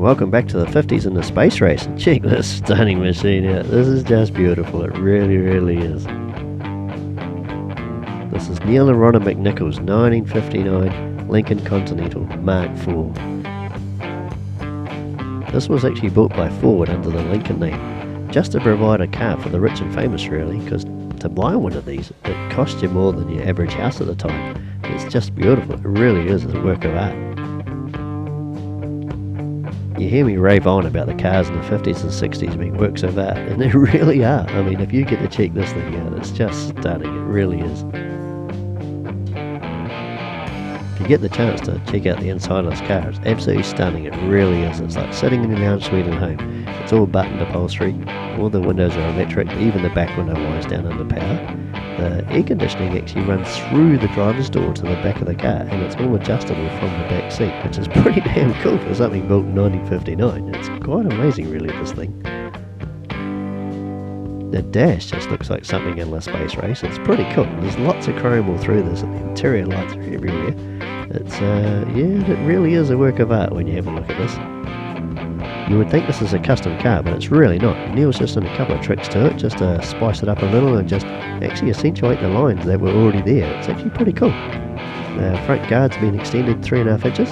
and welcome back to the 50s and the space race. And check this stunning machine out. This is just beautiful. It really, really is. This is Neil and Rhonda McNickle's 1959 Lincoln Continental Mk4. This was actually built by Ford under the Lincoln name, just to provide a car for the rich and famous, really, because to buy one of these, it cost you more than your average house at the time. It's just beautiful. It really is a work of art. You hear me rave on about the cars in the 50s and 60s being works of art, and they really are. I mean, if you get to check this thing out, it's just stunning. It really is. If you get the chance to check out the inside of this car, it's absolutely stunning. It really is. It's like sitting in your lounge suite at home. It's all buttoned upholstery. All the windows are electric. Even the back window wires down under power. The air conditioning actually runs through the driver's door to the back of the car, and it's all adjustable from the back seat, which is pretty damn cool for something built in 1959. It's quite amazing, really, this thing. The dash just looks like something in a space race. It's pretty cool. There's lots of chrome all through this, and the interior lights are everywhere. It's it really is a work of art when you have a look at this. You would think this is a custom car, but it's really not. Neil's just done a couple of tricks to it, just to spice it up a little and just actually accentuate the lines that were already there. It's actually pretty cool. The front guard's been extended 3.5 inches.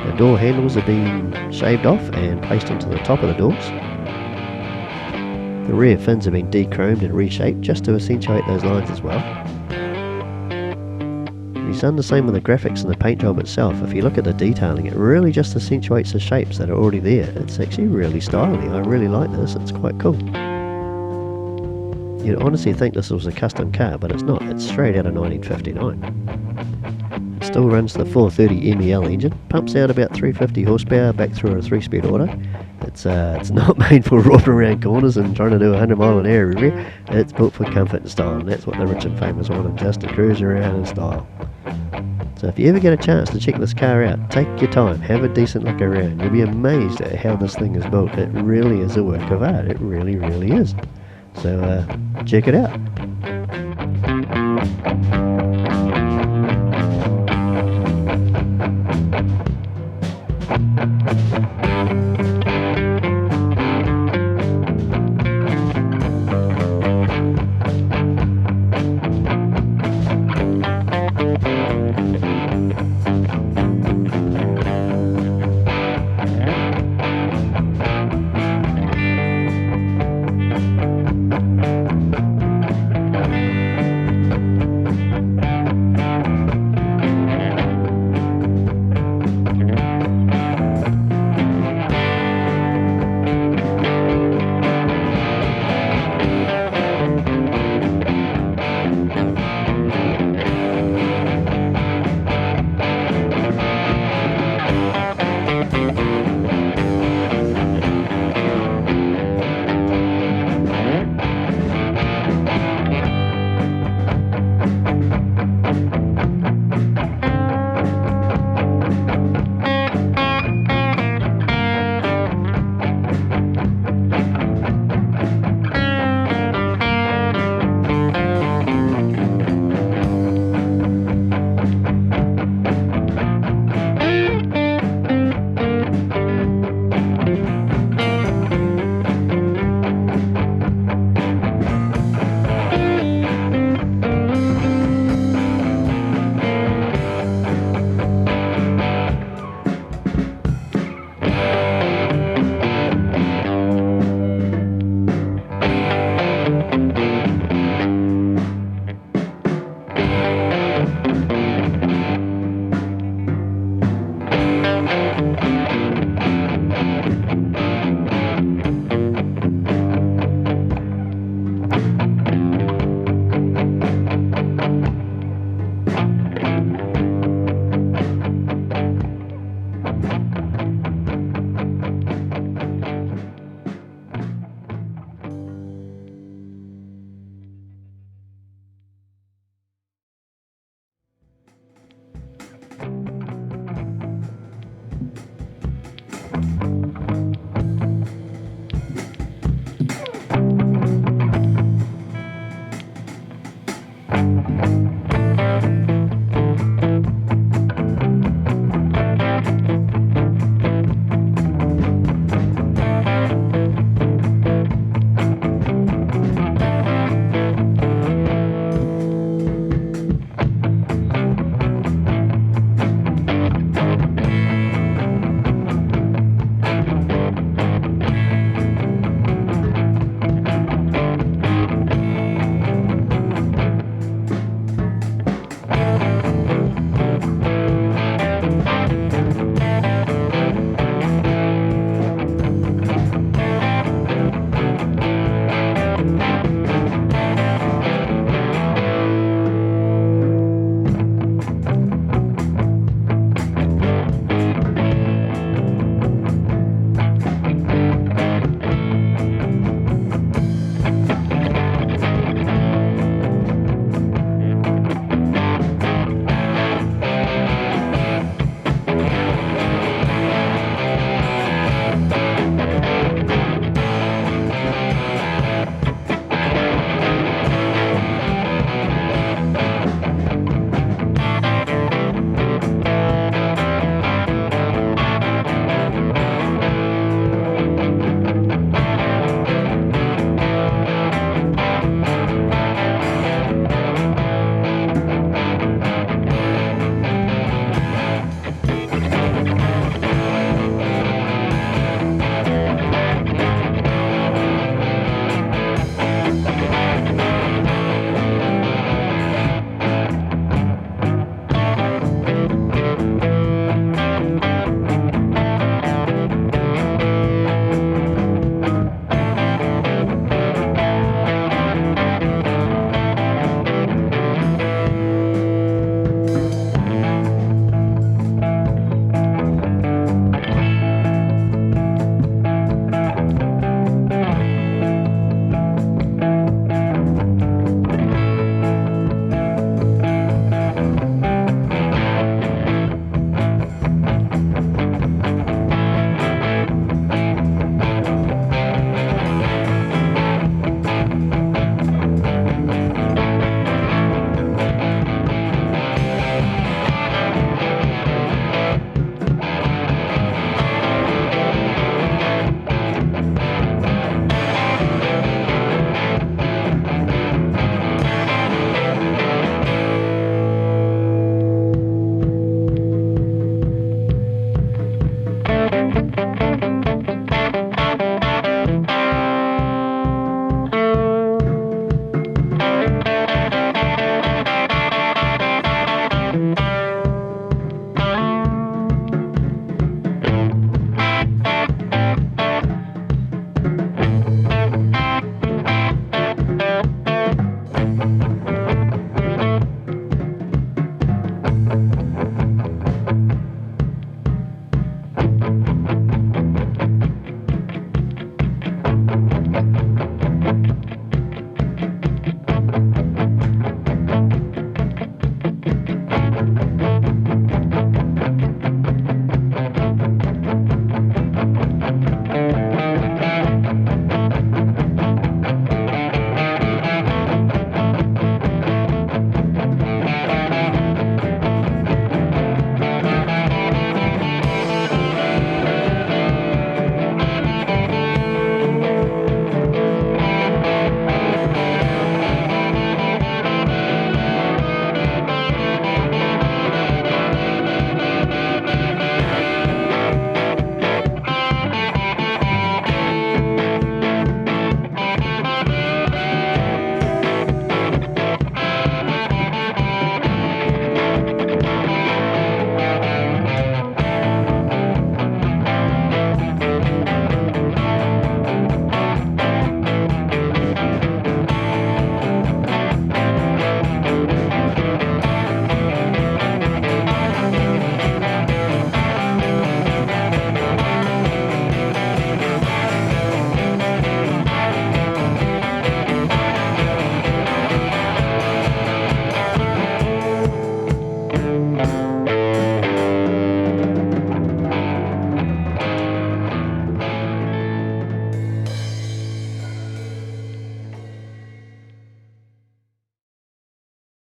The door handles have been shaved off and placed into the top of the doors. The rear fins have been de-chromed and reshaped just to accentuate those lines as well. He's done the same with the graphics and the paint job itself. If you look at the detailing, it really just accentuates the shapes that are already there. It's actually really stylish. I really like this. It's quite cool. You'd honestly think this was a custom car, but it's not. It's straight out of 1959. It still runs the 430 MEL engine, pumps out about 350 horsepower back through a 3-speed auto. It's not made for rolling around corners and trying to do 100 mile an hour everywhere. It's built for comfort and style, and that's what the rich and famous want, just to cruise around in style. So if you ever get a chance to check this car out, take your time, have a decent look around. You'll be amazed at how this thing is built. It really is a work of art. It really, really is. So check it out.